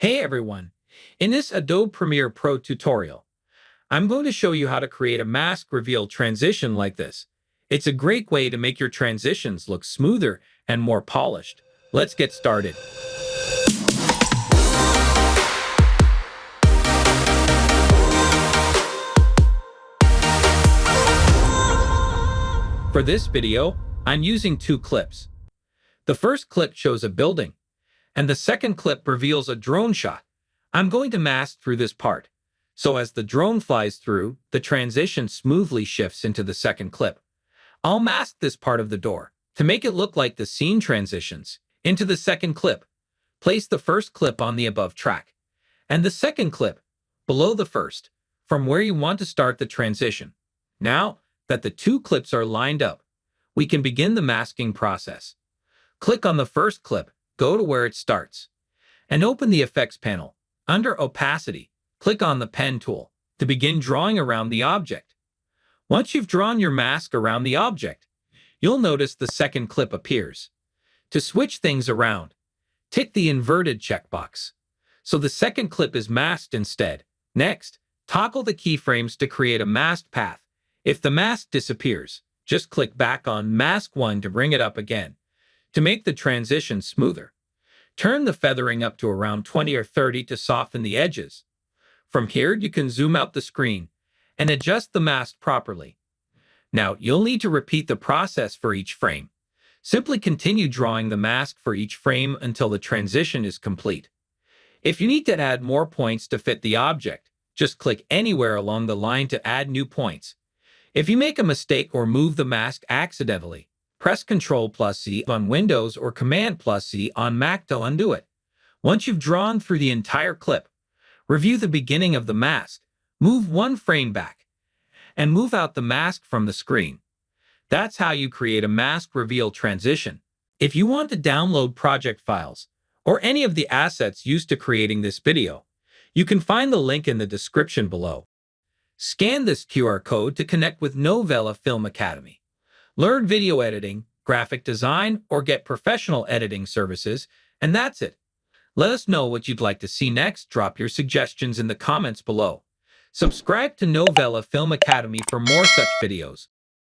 Hey everyone! In this Adobe Premiere Pro tutorial, I'm going to show you how to create a mask reveal transition like this. It's a great way to make your transitions look smoother and more polished. Let's get started. For this video, I'm using two clips. The first clip shows a building, and the second clip reveals a drone shot. I'm going to mask through this part, so as the drone flies through, the transition smoothly shifts into the second clip. I'll mask this part of the door. To make it look like the scene transitions into the second clip, place the first clip on the above track, and the second clip below the first, from where you want to start the transition. Now that the two clips are lined up, we can begin the masking process. Click on the first clip, go to where it starts, and open the Effects panel. Under Opacity, click on the Pen tool to begin drawing around the object. Once you've drawn your mask around the object, you'll notice the second clip appears. To switch things around, tick the inverted checkbox, so the second clip is masked instead. Next, toggle the keyframes to create a masked path. If the mask disappears, just click back on Mask 1 to bring it up again. To make the transition smoother, turn the feathering up to around 20 or 30 to soften the edges. From here, you can zoom out the screen and adjust the mask properly. Now, you'll need to repeat the process for each frame. Simply continue drawing the mask for each frame until the transition is complete. If you need to add more points to fit the object, just click anywhere along the line to add new points. If you make a mistake or move the mask accidentally, press Ctrl+C on Windows or Command+C on Mac to undo it. Once you've drawn through the entire clip, review the beginning of the mask, move one frame back, and move out the mask from the screen. That's how you create a mask reveal transition. If you want to download project files or any of the assets used to creating this video, you can find the link in the description below. Scan this QR code to connect with Novella Film Academy. Learn video editing, graphic design, or get professional editing services, and that's it. Let us know what you'd like to see next. Drop your suggestions in the comments below. Subscribe to Novella Film Academy for more such videos.